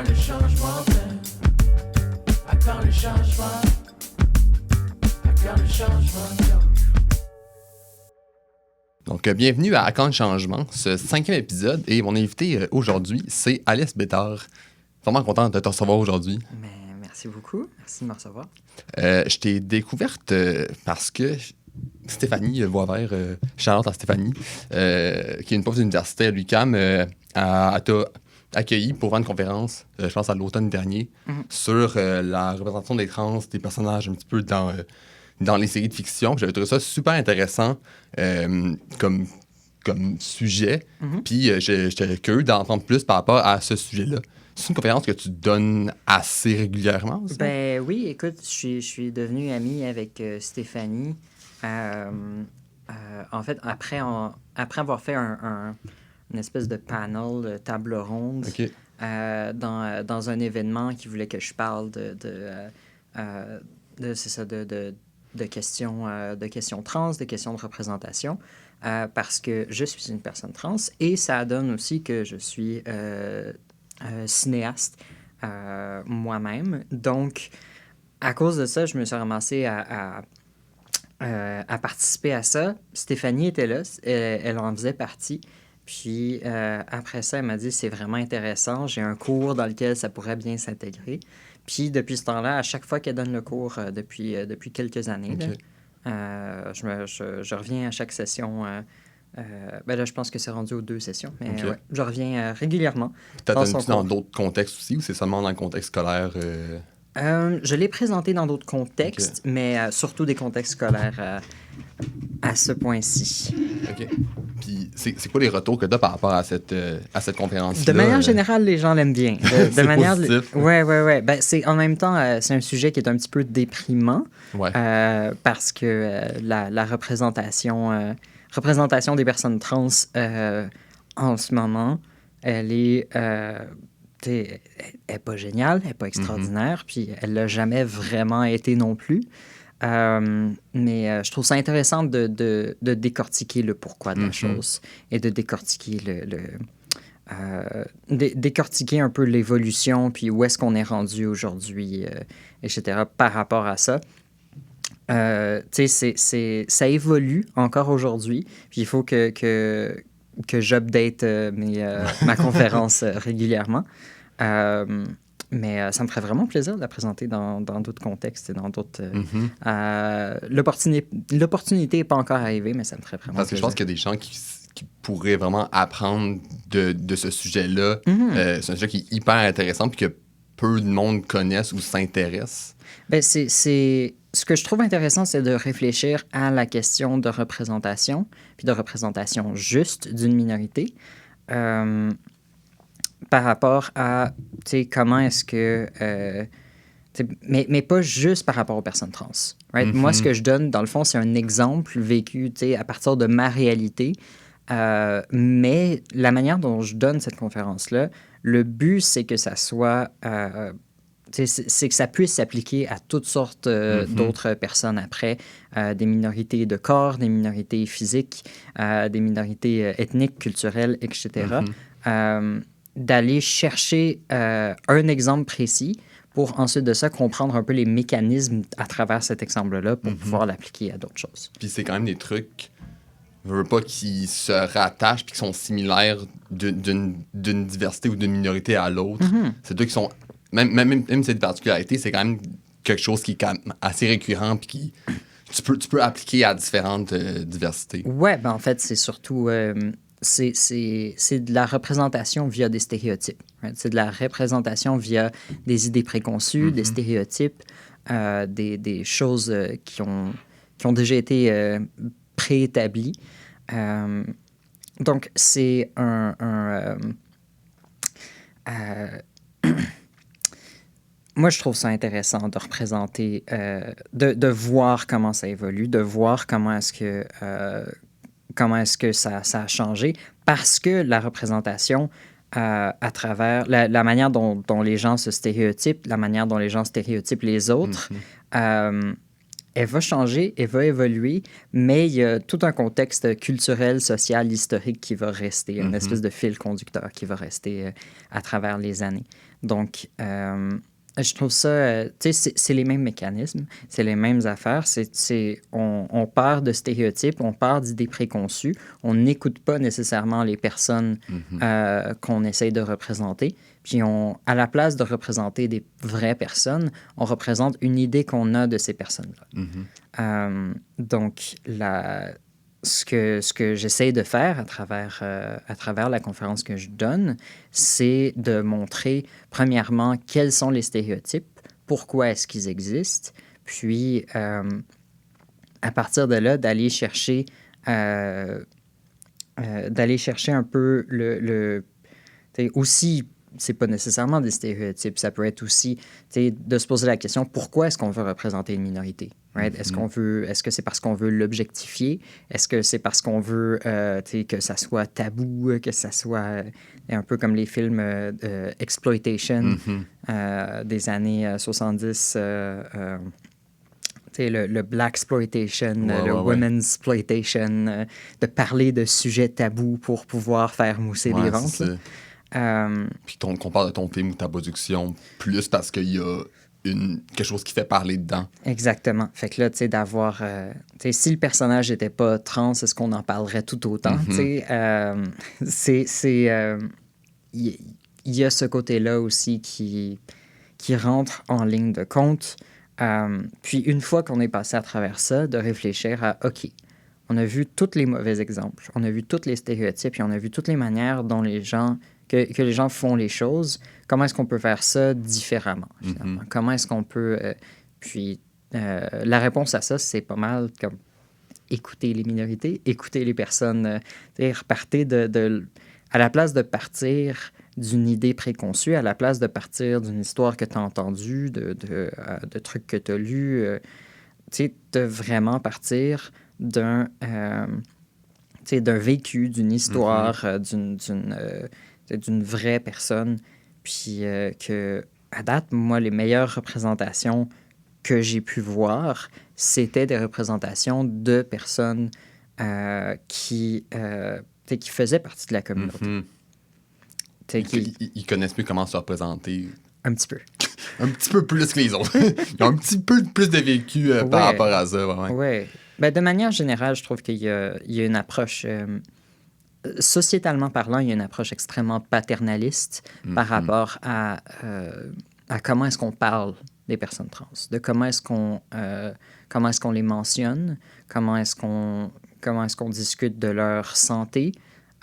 quand le changement vient, quand le changement, quand le changement. Donc, bienvenue à Quand le changement, ce 5e épisode. Et mon invité aujourd'hui, c'est Alice Bétard. Vraiment content de te recevoir aujourd'hui. Mais merci beaucoup. Merci de me recevoir. Je t'ai découverte parce que Stéphanie Boisvert, Charlotte à Stéphanie, qui est une prof d'université à l'UQAM, t'a accueilli pour faire une conférence, je pense à l'automne dernier, sur la représentation des trans, des personnages un petit peu dans les séries de fiction. J'avais trouvé ça super intéressant comme sujet. Puis j'étais curieux d'entendre plus par rapport à ce sujet-là. C'est une conférence que tu donnes assez régulièrement, ça? Ben oui, écoute, je suis devenue amie avec Stéphanie. En fait, après avoir fait une espèce de panel, table ronde, OK. dans un événement qui voulait que je parle de questions trans, de questions de représentation, parce que je suis une personne trans et ça donne aussi que je suis cinéaste moi-même. Donc, à cause de ça, je me suis ramassée à participer à ça. Stéphanie était là, elle en faisait partie. Puis après ça, elle m'a dit, c'est vraiment intéressant, j'ai un cours dans lequel ça pourrait bien s'intégrer. Puis depuis ce temps-là, à chaque fois qu'elle donne le cours, depuis quelques années, Okay. là, je reviens à chaque session. Ben là, je pense que c'est rendu aux 2 sessions, mais Okay. ouais, je reviens régulièrement. T'as-tu dans d'autres contextes aussi, ou c'est seulement dans le contexte scolaire? Je l'ai présenté dans d'autres contextes, mais surtout des contextes scolaires à ce point-ci. OK. Puis c'est quoi les retours que tu as par rapport à cette conférence-là? De manière générale, les gens l'aiment bien. C'est positif. Ouais. Ben, en même temps, c'est un sujet qui est un petit peu déprimant, Ouais. parce que la représentation des personnes trans en ce moment, elle est... elle n'est pas géniale, elle n'est pas extraordinaire, puis elle l'a jamais vraiment été non plus. Mais je trouve ça intéressant de décortiquer le pourquoi de la chose et de décortiquer décortiquer un peu l'évolution, puis où est-ce qu'on est rendu aujourd'hui, etc., par rapport à ça. Ça évolue encore aujourd'hui, puis il faut que j'update ma conférence régulièrement. Mais ça me ferait vraiment plaisir de la présenter dans d'autres contextes et dans d'autres... L'opportunité n'est pas encore arrivée, mais ça me ferait vraiment Parce que je plaisir. pense qu'il y a des gens qui pourraient vraiment apprendre de ce sujet-là. C'est un sujet qui est hyper intéressant puis que peu de monde connaissent ou s'intéressent. Ben, ce que je trouve intéressant, c'est de réfléchir à la question de représentation, puis de représentation juste d'une minorité, par rapport à, comment est-ce que... mais pas juste par rapport aux personnes trans. Right? Moi, ce que je donne, dans le fond, c'est un exemple vécu à partir de ma réalité. Mais la manière dont je donne cette conférence-là, le but, c'est que ça soit... c'est que ça puisse s'appliquer à toutes sortes d'autres personnes après, des minorités de corps, des minorités physiques, des minorités ethniques, culturelles, etc. D'aller chercher un exemple précis pour ensuite de ça comprendre un peu les mécanismes à travers cet exemple-là pour pouvoir l'appliquer à d'autres choses. Puis c'est quand même des trucs, je veux pas, qui se rattachent puis qui sont similaires d'une diversité ou d'une minorité à l'autre. C'est deux qui sont... Même cette particularité, c'est quand même quelque chose qui est quand même assez récurrent puis qui tu peux appliquer à différentes diversités. Ouais, ben en fait, c'est surtout... c'est de la représentation via des stéréotypes. Right? C'est de la représentation via des idées préconçues, des stéréotypes, des choses qui ont déjà été préétablies. Donc, c'est moi, je trouve ça intéressant de représenter, de voir comment ça évolue, de voir comment est-ce que ça a changé, parce que la représentation à travers la manière dont les gens se stéréotypent, la manière dont les gens stéréotypent les autres, elle va changer, elle va évoluer, mais il y a tout un contexte culturel, social, historique qui va rester, une espèce de fil conducteur qui va rester à travers les années. Donc, je trouve ça, tu sais, c'est les mêmes mécanismes, c'est les mêmes affaires. On part de stéréotypes, on part d'idées préconçues, on n'écoute pas nécessairement les personnes qu'on essaye de représenter. Puis à la place de représenter des vraies personnes, on représente une idée qu'on a de ces personnes-là. Donc, ce que j'essaie de faire à travers la conférence que je donne, c'est de montrer, premièrement, quels sont les stéréotypes, pourquoi est-ce qu'ils existent, puis à partir de là, d'aller chercher un peu aussi, c'est pas nécessairement des stéréotypes, ça peut être aussi de se poser la question, pourquoi est-ce qu'on veut représenter une minorité? Right? Est-ce que c'est parce qu'on veut l'objectifier? Est-ce que c'est parce qu'on veut que ça soit tabou, que ça soit un peu comme les films exploitation des années 70, le black exploitation, women's exploitation, de parler de sujets tabous pour pouvoir faire mousser des ventes. Puis qu'on parle de ton film ou ta production plus parce qu'il y a quelque chose qui fait parler dedans. Exactement. Fait que là, tu sais, d'avoir... si le personnage n'était pas trans, est-ce qu'on en parlerait tout autant? Il y a ce côté-là aussi qui rentre en ligne de compte. Puis une fois qu'on est passé à travers ça, de réfléchir à, OK, on a vu tous les mauvais exemples, on a vu tous les stéréotypes, et on a vu toutes les manières dont les gens... Que les gens font les choses, comment est-ce qu'on peut faire ça différemment, finalement? Comment est-ce qu'on peut... la réponse à ça, c'est pas mal comme écouter les minorités, écouter les personnes, repartir à la place de partir d'une idée préconçue, à la place de partir d'une histoire que tu as entendue, de trucs que tu as lus, de vraiment partir d'un vécu, d'une histoire, d'une vraie personne. Puis que, à date, moi, les meilleures représentations que j'ai pu voir, c'était des représentations de personnes qui faisaient partie de la communauté. Ils connaissent mieux comment se représenter. Un petit peu. Un petit peu plus que les autres. Ils ont un petit peu plus de vécu par rapport à ça. Oui. Ben, de manière générale, je trouve qu'il y a une approche... sociétalement parlant, il y a une approche extrêmement paternaliste par rapport à comment est-ce qu'on parle des personnes trans, de comment est-ce qu'on les mentionne, comment est-ce qu'on discute de leur santé,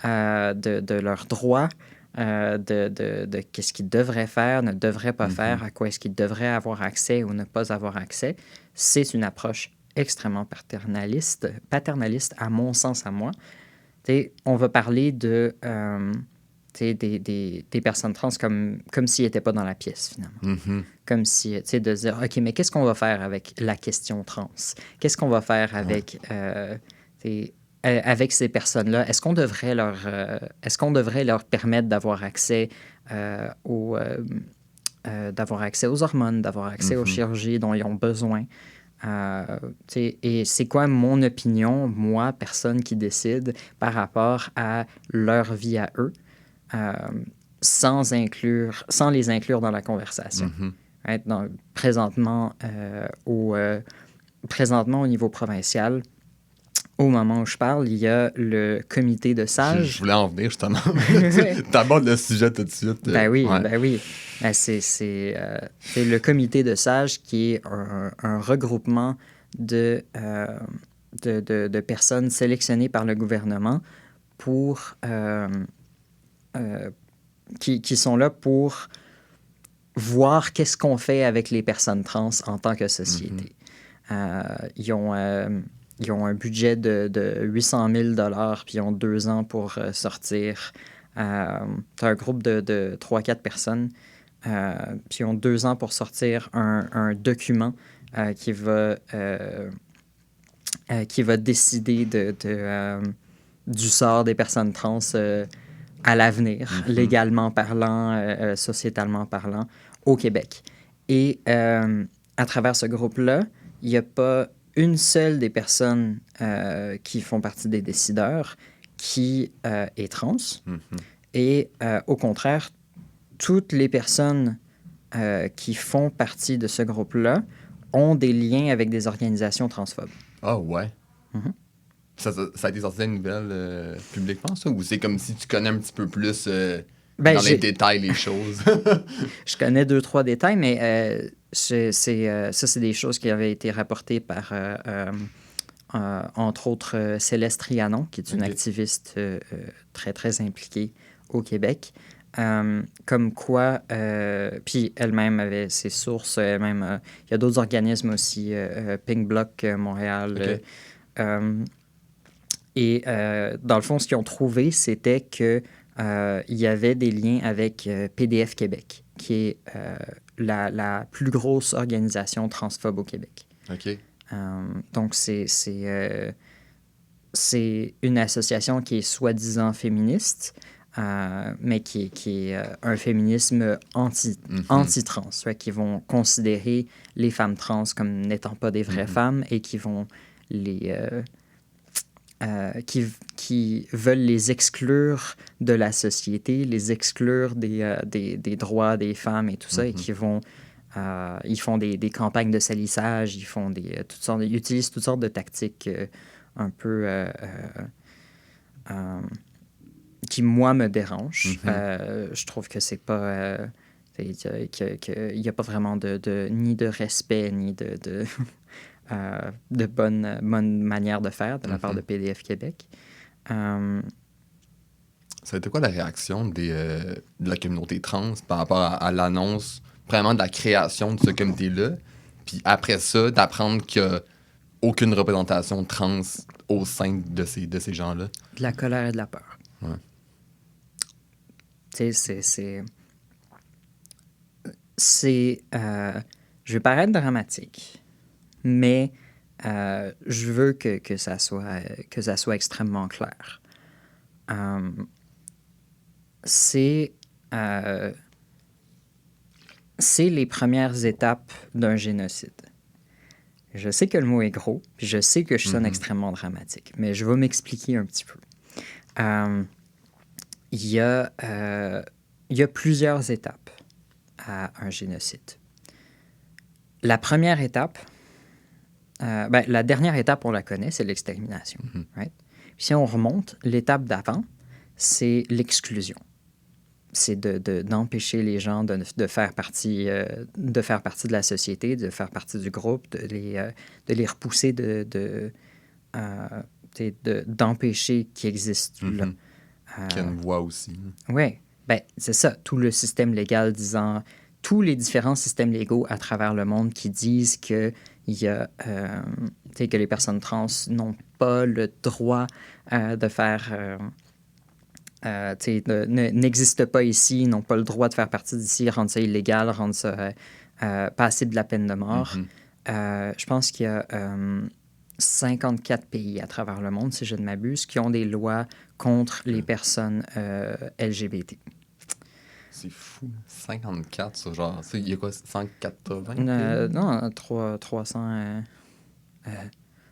de leurs droits, de qu'est-ce qu'ils devraient faire, ne devraient pas faire, à quoi est-ce qu'ils devraient avoir accès ou ne pas avoir accès. C'est une approche extrêmement paternaliste à mon sens, à moi. On va parler des personnes trans comme s'ils n'étaient pas dans la pièce, finalement. Comme si, de dire, OK, mais qu'est-ce qu'on va faire avec la question trans? Qu'est-ce qu'on va faire avec, avec ces personnes-là? Est-ce qu'on devrait leur permettre d'avoir accès d'avoir accès aux hormones, d'avoir accès aux chirurgies dont ils ont besoin? Et c'est quoi mon opinion, moi, personne qui décide, par rapport à leur vie à eux, sans les inclure dans la conversation. Right? Donc, présentement, au niveau provincial, au moment où je parle, il y a le comité de sages. Je voulais en venir, justement. T'abordes le sujet tout de suite. Ben oui. Ben, c'est le comité de sages qui est un regroupement de personnes sélectionnées par le gouvernement pour... qui sont là pour voir qu'est-ce qu'on fait avec les personnes trans en tant que société. Ils ont un budget de 800 000 $, puis ils ont 2 ans pour sortir. C'est un groupe de 3-4 personnes, puis ils ont 2 ans pour sortir un document qui va décider du sort des personnes trans à l'avenir, légalement parlant, sociétalement parlant, au Québec. Et à travers ce groupe-là, il n'y a pas une seule des personnes qui font partie des décideurs qui est trans. Et au contraire, toutes les personnes qui font partie de ce groupe-là ont des liens avec des organisations transphobes. Ah ouais? Ça a été sorti dans les nouvelles publiquement, ça? Ou c'est comme si tu connais un petit peu plus dans les détails les choses? Je connais 2-3 détails, mais ça, c'est des choses qui avaient été rapportées par, entre autres, Céleste Trianon, qui est une activiste très, très impliquée au Québec. Comme quoi, puis elle-même avait ses sources, elle-même, il y a d'autres organismes aussi, Pink Bloc Montréal. Et dans le fond, ce qu'ils ont trouvé, c'était que il y avait des liens avec PDF Québec, qui est la plus grosse organisation transphobe au Québec. OK. Donc, c'est une association qui est soi-disant féministe, mais qui est un féminisme anti-trans, qui vont considérer les femmes trans comme n'étant pas des vraies femmes et qui vont qui veulent les exclure de la société, les exclure des droits des femmes et tout ça, et qui vont... ils font des campagnes de salissage, ils font ils utilisent toutes sortes de tactiques un peu... qui, moi, me dérangent. Je trouve que c'est pas... qu'il n'y a pas vraiment ni de respect, ni de bonne manière de faire de la part de PDF Québec. Ça a été quoi la réaction de la communauté trans par rapport à l'annonce vraiment de la création de ce comité-là, puis après ça, d'apprendre qu'il n'y a aucune représentation trans au sein de ces gens-là? De la colère et de la peur. Ouais. Tu sais, je vais paraître dramatique, mais je veux que ça soit extrêmement clair. C'est les premières étapes d'un génocide. Je sais que le mot est gros, puis je sais que je sonne extrêmement dramatique, mais je vais m'expliquer un petit peu. Il y a plusieurs étapes à un génocide. La première étape, la dernière étape, on la connaît, c'est l'extermination. Right? Puis si on remonte, l'étape d'avant, c'est l'exclusion. C'est d'empêcher les gens de faire partie de la société, de faire partie du groupe, de les repousser, d'empêcher qu'ils existent là. Qu'il y a une voix aussi. Oui, ben, c'est ça. Tout le système légal disant... Tous les différents systèmes légaux à travers le monde qui disent que que les personnes trans n'ont pas le droit de faire... n'existent pas ici, n'ont pas le droit de faire partie d'ici, rendre ça illégal, rendre ça passible de la peine de mort. Je pense qu'il y a 54 pays à travers le monde, si je ne m'abuse, qui ont des lois contre les personnes LGBT. C'est fou. 54, ça, genre... Il y a quoi, 180? Non, 300...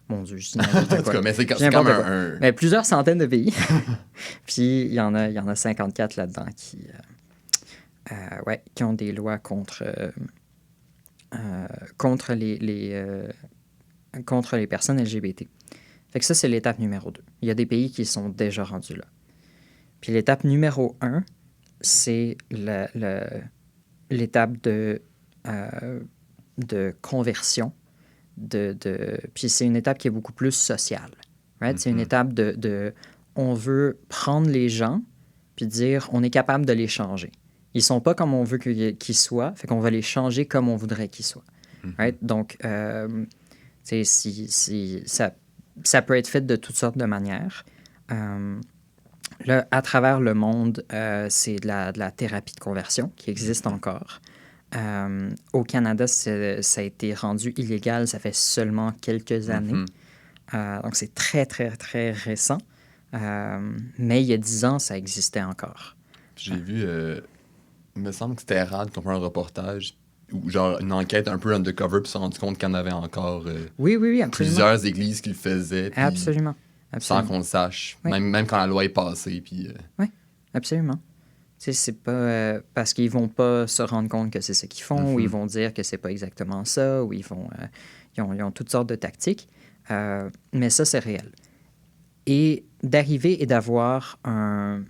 mon Dieu, je dis n'importe quoi. Mais c'est comme un... Mais plusieurs centaines de pays. Puis il y en a 54 là-dedans qui ont des lois contre les personnes LGBT. Fait que ça, c'est l'étape numéro 2. Il y a des pays qui sont déjà rendus là. Puis l'étape numéro 1, c'est l'étape de conversion. Puis c'est une étape qui est beaucoup plus sociale. Right? C'est une étape on veut prendre les gens puis dire on est capable de les changer. Ils sont pas comme on veut qu'ils soient, fait qu'on va les changer comme on voudrait qu'ils soient. Right? Donc, ça peut être fait de toutes sortes de manières. Là, à travers le monde, c'est de la thérapie de conversion qui existe encore. Au Canada, ça a été rendu illégal, ça fait seulement quelques années. Donc, c'est très, très, très récent. Mais il y a 10 ans, ça existait encore. J'ai vu, il me semble que c'était Rad qui a fait un reportage, ou genre une enquête un peu undercover, puis se sont rendu compte qu'il y en avait encore Oui, absolument. plusieurs églises qui le faisaient. Puis Absolument. sans qu'on le sache. Oui. Même quand la loi est passée. Puis, Oui, absolument. Tu sais, c'est pas parce qu'ils vont pas se rendre compte que c'est ce qu'ils font, ou ils vont dire que c'est pas exactement ça, ou ils ont toutes sortes de tactiques. Mais ça, c'est réel. Et d'arriver et d'avoir un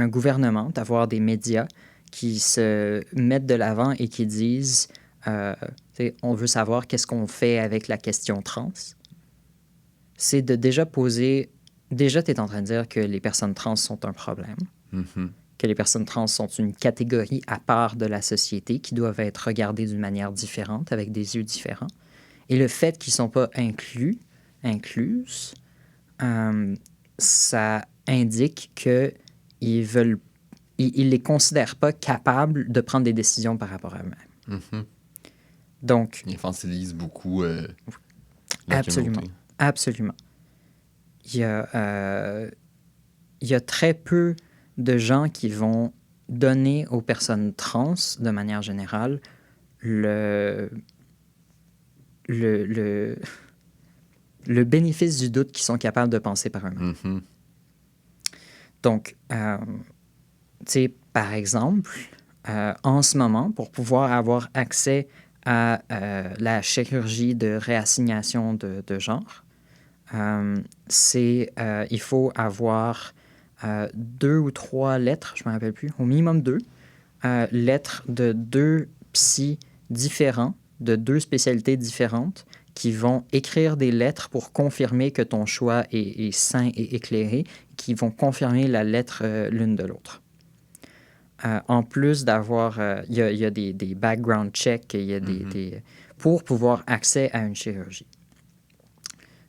gouvernement, d'avoir des médias qui se mettent de l'avant et qui disent tu sais, on veut savoir qu'est-ce qu'on fait avec la question trans, c'est de déjà poser. Déjà, tu es en train de dire que les personnes trans sont un problème, que les personnes trans sont une catégorie à part de la société qui doivent être regardées d'une manière différente, avec des yeux différents. Et le fait qu'ils ne sont pas incluses, ça indique qu'ils veulent, ils les considèrent pas capables de prendre des décisions par rapport à eux-mêmes. Donc, ils infantilisent beaucoup la absolument, communauté. absolument. Il y a très peu de gens qui vont donner aux personnes trans, de manière générale, le bénéfice du doute qu'ils sont capables de penser par eux-mêmes. Donc, tu sais, par exemple, en ce moment, pour pouvoir avoir accès à la chirurgie de réassignation de genre, il faut avoir 2 ou 3 lettres, je ne me rappelle plus, au minimum 2, lettres de 2 psys différents, de 2 spécialités différentes, qui vont écrire des lettres pour confirmer que ton choix est sain et éclairé, qui vont confirmer la lettre l'une de l'autre. En plus d'avoir, il y a des background checks, il y a pour pouvoir accès à une chirurgie.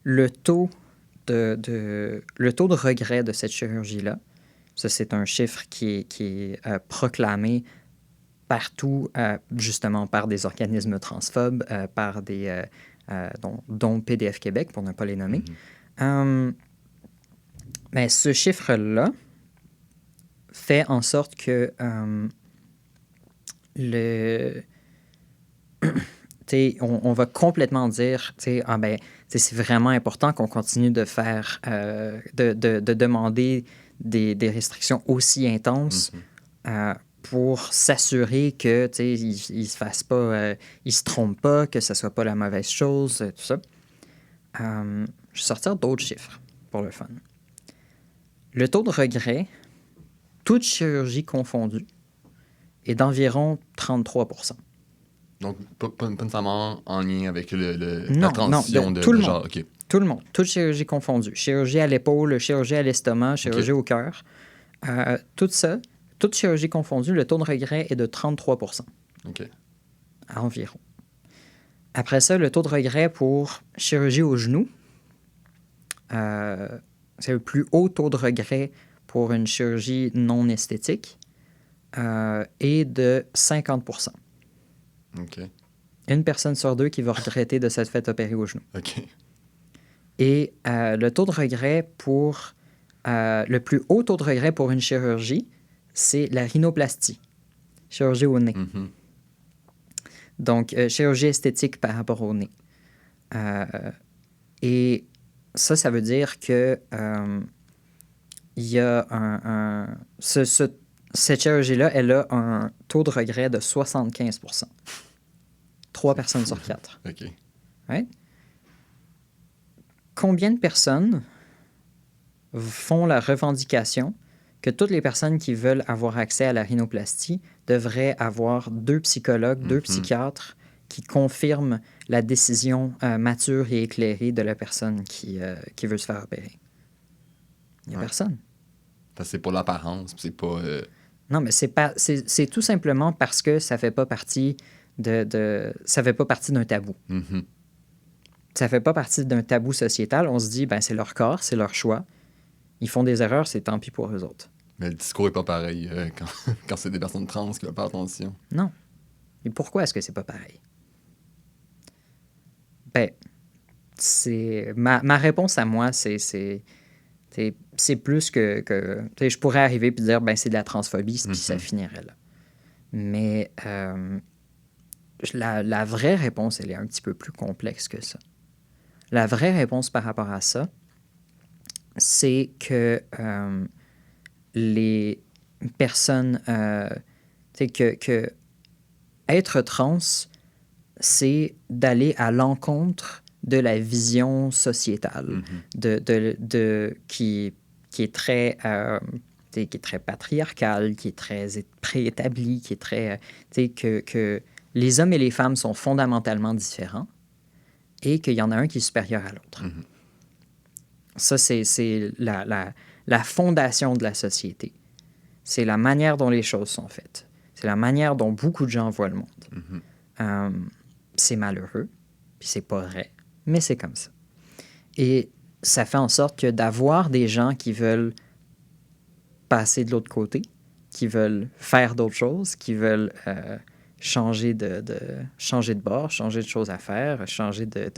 Le taux de regret de cette chirurgie-là, ça c'est un chiffre qui est proclamé partout, justement par des organismes transphobes, par des dont PDF Québec, pour ne pas les nommer. Mais ce chiffre-là fait en sorte que on va complètement dire, c'est vraiment important qu'on continue de faire, de demander des restrictions aussi intenses pour s'assurer que ils se fassent pas, ils se trompent pas, que ça soit pas la mauvaise chose, tout ça. Je vais sortir d'autres chiffres pour le fun. Le taux de regret, toute chirurgie confondue, est d'environ 33%. Donc, pas nécessairement en lien avec la Non, transition de tout le genre. monde. OK. Tout le monde. Toute chirurgie confondue. Chirurgie à l'épaule, chirurgie à l'estomac, chirurgie au cœur. Tout ça, toute chirurgie confondue, le taux de regret est de 33%. OK. Environ. Après ça, le taux de regret pour chirurgie au genou, c'est le plus haut taux de regret pour une chirurgie non esthétique, est de 50%. OK. Une personne sur 2 qui va regretter de s'être fait opérer au genou. OK. Et le taux de regret pour... le plus haut taux de regret pour une chirurgie, c'est la rhinoplastie, chirurgie au nez. Donc, chirurgie esthétique par rapport au nez. Et ça veut dire que il y a cette chirurgie-là, elle a un taux de regret de 75%. 3 personnes sur 4. OK. Ouais. Combien de personnes font la revendication que toutes les personnes qui veulent avoir accès à la rhinoplastie devraient avoir 2 psychologues, 2 psychiatres qui confirment la décision mature et éclairée de la personne qui veut se faire opérer? Il n'y a personne. Parce que c'est pour l'apparence, c'est pas... Non, mais c'est tout simplement parce que ça fait pas partie ça fait pas partie d'un tabou. Ça fait pas partie d'un tabou sociétal. On se dit, ben c'est leur corps, c'est leur choix. Ils font des erreurs, c'est tant pis pour eux autres. Mais le discours est pas pareil quand c'est des personnes trans qui veulent faire attention. Non. Et pourquoi est-ce que c'est pas pareil? Ben, c'est... Ma réponse à moi, c'est plus que je pourrais arriver et dire, ben c'est de la transphobie, puis ça finirait là. Mais la vraie réponse, elle est un petit peu plus complexe que ça. La vraie réponse par rapport à ça, c'est que les personnes, tu sais, que être trans, c'est d'aller à l'encontre de la vision sociétale qui est très, qui est très patriarcale, qui est très préétablie, qui est très, que les hommes et les femmes sont fondamentalement différents et qu'il y en a un qui est supérieur à l'autre. Ça, c'est la fondation de la société. C'est la manière dont les choses sont faites. C'est la manière dont beaucoup de gens voient le monde. C'est malheureux, puis c'est pas vrai, mais c'est comme ça. Et ça fait en sorte que d'avoir des gens qui veulent passer de l'autre côté, qui veulent faire d'autres choses, qui veulent changer de bord, changer de choses à faire, changer de...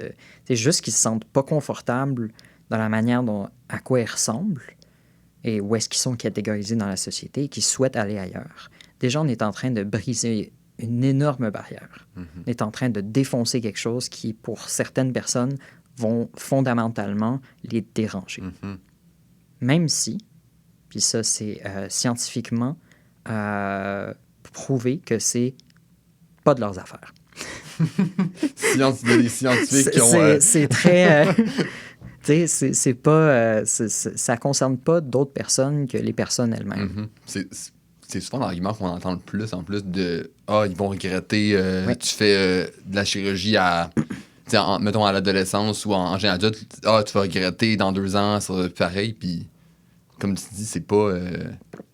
C'est juste qu'ils se sentent pas confortables dans la manière à quoi ils ressemblent et où est-ce qu'ils sont catégorisés dans la société et qui souhaitent aller ailleurs. Déjà, on est en train de briser une énorme barrière. On est en train de défoncer quelque chose qui, pour certaines personnes, vont fondamentalement les déranger. Même si, puis ça, c'est scientifiquement prouvé que c'est pas de leurs affaires. Des scientifiques qui ont... C'est très... tu sais, c'est pas... ça concerne pas d'autres personnes que les personnes elles-mêmes. C'est souvent l'argument qu'on entend le plus, en plus de « Ah, ils vont regretter, tu fais de la chirurgie mettons à l'adolescence ou en jeune adulte, ah, tu vas regretter dans 2 ans, ça va être pareil. » Puis, comme tu dis, c'est pas...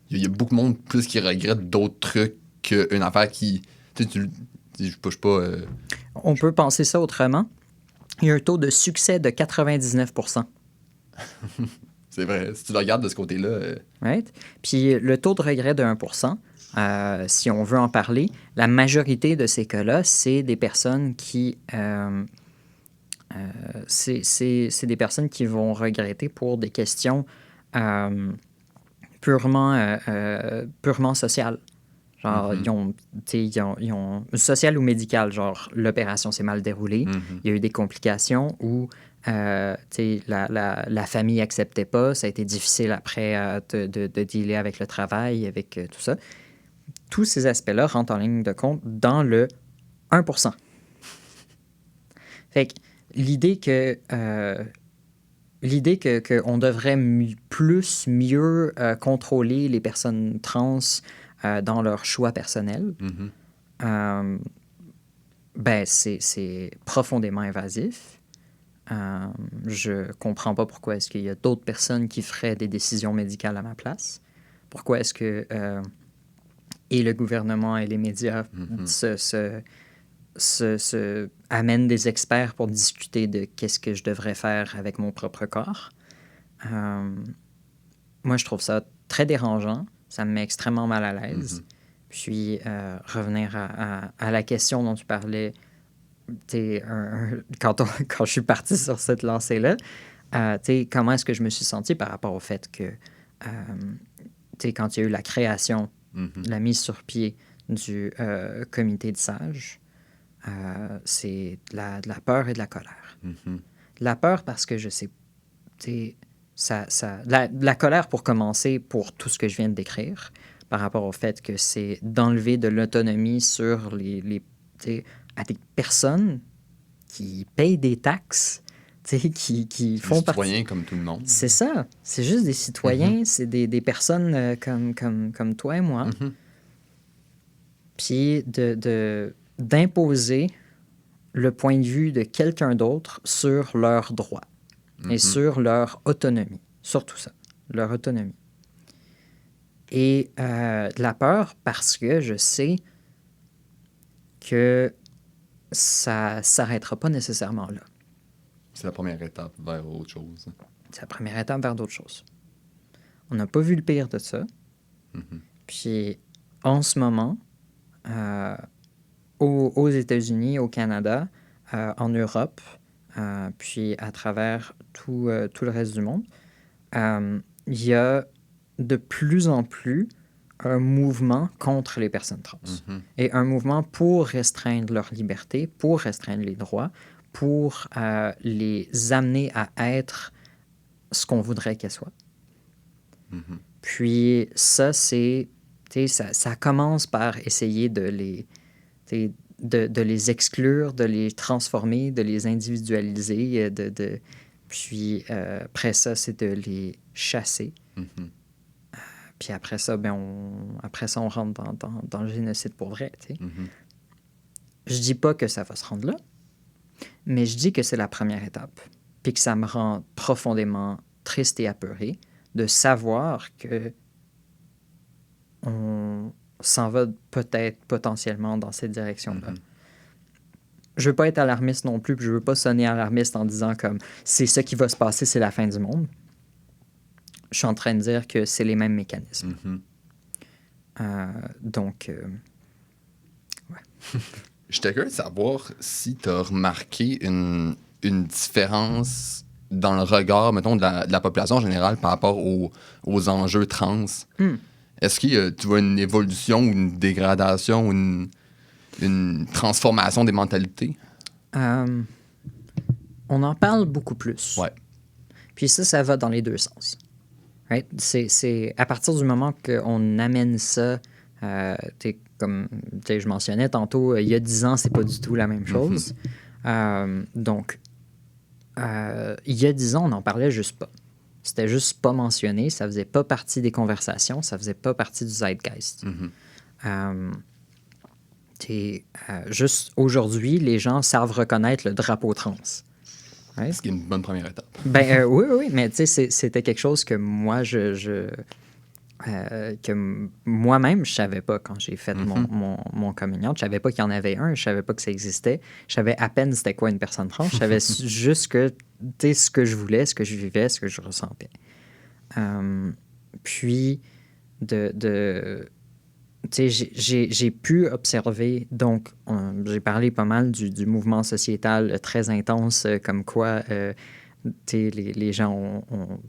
Il y a beaucoup de monde plus qui regrette d'autres trucs qu'une affaire qui... Je push pas... On peut penser ça autrement. Il y a un taux de succès de 99%. C'est vrai. Si tu le regardes de ce côté-là... Right? Puis le taux de regret de 1%, si on veut en parler, la majorité de ces cas-là, c'est des personnes qui... c'est des personnes qui vont regretter pour des questions purement sociales. Genre, ils ont social ou médical, genre l'opération s'est mal déroulée, il y a eu des complications ou la famille acceptait pas, ça a été difficile après de dealer avec le travail, avec tout ça. Tous ces aspects-là rentrent en ligne de compte dans le 1%. Fait que l'idée qu'on devrait mieux contrôler les personnes trans dans leur choix personnel, c'est profondément invasif. Je comprends pas pourquoi est-ce qu'il y a d'autres personnes qui feraient des décisions médicales à ma place. Pourquoi est-ce que et le gouvernement et les médias se amènent des experts pour discuter de qu'est-ce que je devrais faire avec mon propre corps. Moi, je trouve ça très dérangeant. Ça me met extrêmement mal à l'aise. Puis, revenir à la question dont tu parlais, quand je suis parti sur cette lancée-là, comment est-ce que je me suis senti par rapport au fait que, quand il y a eu la création, la mise sur pied du comité de sages, c'est de la peur et de la colère. De la peur parce que je sais, la colère pour commencer pour tout ce que je viens de décrire par rapport au fait que c'est d'enlever de l'autonomie sur à des personnes qui payent des taxes, qui font partie... Des citoyens comme tout le monde. C'est ça. C'est juste des citoyens, c'est des personnes comme toi et moi. Puis d'imposer le point de vue de quelqu'un d'autre sur leurs droits et sur leur autonomie. Surtout ça, leur autonomie. Et de la peur parce que je sais que ça ne s'arrêtera pas nécessairement là. C'est la première étape vers autre chose. C'est la première étape vers d'autres choses. On n'a pas vu le pire de ça. Puis, en ce moment, aux États-Unis, au Canada, en Europe, puis à travers tout le reste du monde, il y a de plus en plus un mouvement contre les personnes trans et un mouvement pour restreindre leur liberté, pour restreindre les droits, pour les amener à être ce qu'on voudrait qu'elles soient. Puis ça, ça commence par essayer de les exclure, de les transformer, de les individualiser, puis après ça, c'est de les chasser. Puis après ça, on rentre dans le génocide pour vrai. Je dis pas que ça va se rendre là, mais je dis que c'est la première étape. Puis que ça me rend profondément triste et apeuré de savoir que on s'en va peut-être potentiellement dans cette direction-là. Je veux pas être alarmiste non plus, puis je veux pas sonner alarmiste en disant comme c'est ce qui va se passer, c'est la fin du monde. Je suis en train de dire que c'est les mêmes mécanismes. Donc, ouais. J'étais curieux de savoir si tu as remarqué une différence dans le regard, mettons, de la population en général par rapport aux enjeux trans. Est-ce que tu vois une évolution ou une dégradation ou une transformation des mentalités? On en parle beaucoup plus. Ouais. Puis ça va dans les deux sens. Right? C'est à partir du moment qu'on amène ça, comme je mentionnais tantôt, il y a 10 ans, c'est pas du tout la même chose. Donc, il y a 10 ans, on n'en parlait juste pas. C'était juste pas mentionné, ça faisait pas partie des conversations, ça faisait pas partie du zeitgeist. Juste aujourd'hui, les gens savent reconnaître le drapeau trans. Ouais. Ce qui est une bonne première étape. Oui, mais tu sais, c'était quelque chose que moi, que moi-même, je savais pas quand j'ai fait mon coming out. Je savais pas qu'il y en avait un, je savais pas que ça existait. Je savais à peine c'était quoi une personne trans. Je savais juste que, tu sais, ce que je voulais, ce que je vivais, ce que je ressentais. Puis, tu sais, j'ai pu observer, donc, j'ai parlé pas mal du mouvement sociétal très intense, comme quoi, tu sais, les gens ont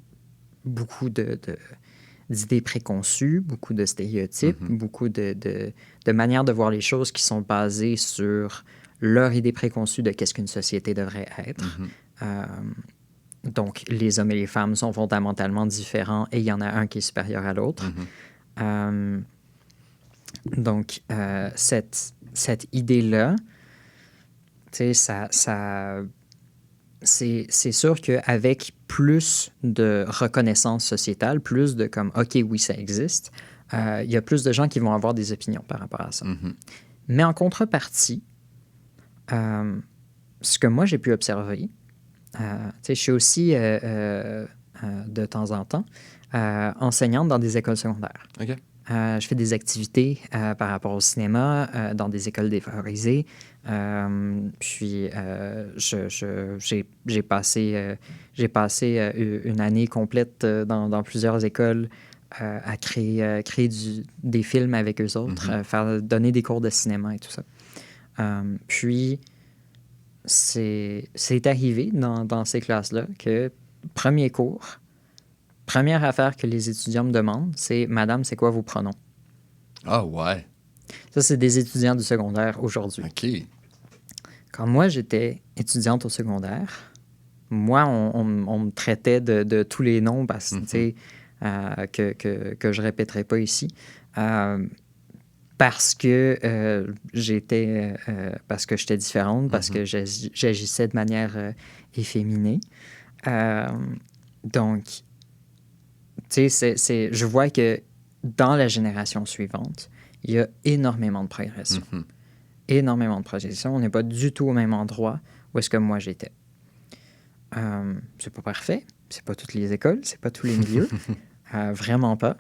beaucoup d'idées préconçues, beaucoup de stéréotypes, beaucoup de manières de voir les choses qui sont basées sur leur idée préconçue de qu'est-ce qu'une société devrait être. Donc, les hommes et les femmes sont fondamentalement différents et il y en a un qui est supérieur à l'autre. Donc, cette idée-là, tu sais, c'est sûr qu'avec plus de reconnaissance sociétale, plus de comme, OK, oui, ça existe, il y a plus de gens qui vont avoir des opinions par rapport à ça. Mais en contrepartie, ce que moi, j'ai pu observer, tu sais, je suis aussi, de temps en temps, enseignante dans des écoles secondaires. OK. Je fais des activités par rapport au cinéma dans des écoles défavorisées. Puis, j'ai passé une année complète dans plusieurs écoles à créer des films avec eux autres, donner des cours de cinéma et tout ça. Puis, c'est arrivé dans ces classes-là que, premier cours, première affaire que les étudiants me demandent, c'est « Madame, c'est quoi vos pronoms? » Ah ouais. Ça, c'est des étudiants du secondaire aujourd'hui. OK. Quand moi, j'étais étudiante au secondaire, moi, on me traitait de tous les noms parce que je répéterai pas ici. Parce que j'étais différente, parce que j'agissais de manière efféminée. Donc, tu sais, je vois que dans la génération suivante, il y a énormément de progression. Énormément de progression. On n'est pas du tout au même endroit où est-ce que moi j'étais. C'est pas parfait. C'est pas toutes les écoles, c'est pas tous les milieux. Vraiment pas.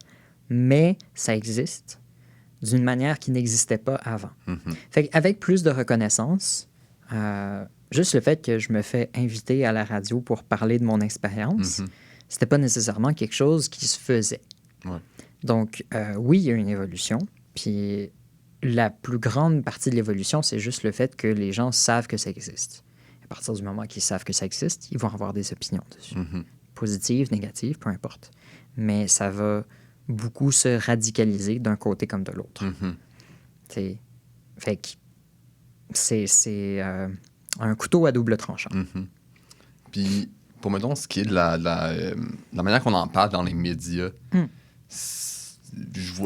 Mais ça existe d'une manière qui n'existait pas avant. Fait qu'avec plus de reconnaissance, juste le fait que je me fais inviter à la radio pour parler de mon expérience, c'était pas nécessairement quelque chose qui se faisait. Ouais. Donc, oui, il y a une évolution. Puis la plus grande partie de l'évolution, c'est juste le fait que les gens savent que ça existe. À partir du moment qu'ils savent que ça existe, ils vont avoir des opinions dessus. Positives, négatives, peu importe. Mais ça va beaucoup se radicaliser d'un côté comme de l'autre. T'sais, fait que c'est un couteau à double tranchant. Puis, pour mettons, ce qui est de la manière qu'on en parle dans les médias,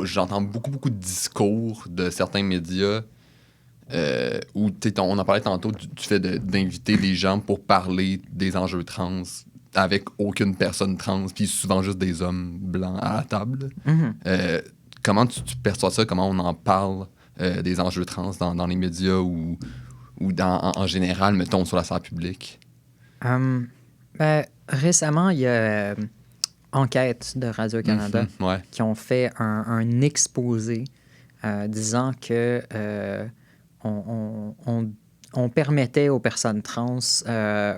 j'entends beaucoup de discours de certains médias où, on en parlait tantôt du fait d'inviter des gens pour parler des enjeux trans avec aucune personne trans, puis souvent juste des hommes blancs à la table. Comment tu perçois ça? Comment on en parle des enjeux trans dans les médias ou en général, mettons, sur la sphère publique? Récemment, il y a Enquête de Radio-Canada qui ont fait un exposé disant que on permettait aux personnes trans,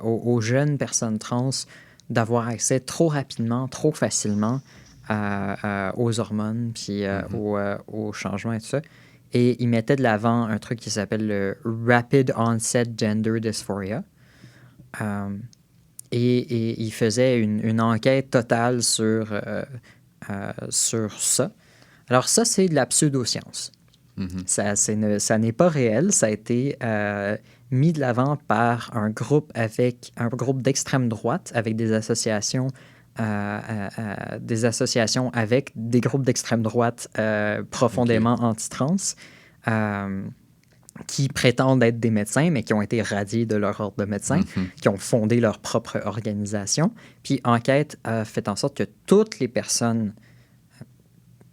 aux jeunes personnes trans, d'avoir accès trop rapidement, trop facilement aux hormones, puis aux changements et tout ça. Et ils mettaient de l'avant un truc qui s'appelle le Rapid Onset Gender Dysphoria. Et ils faisaient une enquête totale sur ça. Alors ça, c'est de la pseudoscience. Ça n'est pas réel. Ça a été mis de l'avant par un groupe d'extrême droite avec des associations avec des groupes d'extrême droite profondément anti-trans qui prétendent être des médecins, mais qui ont été radiés de leur ordre de médecins, qui ont fondé leur propre organisation. Puis Enquête a fait en sorte que toutes les personnes,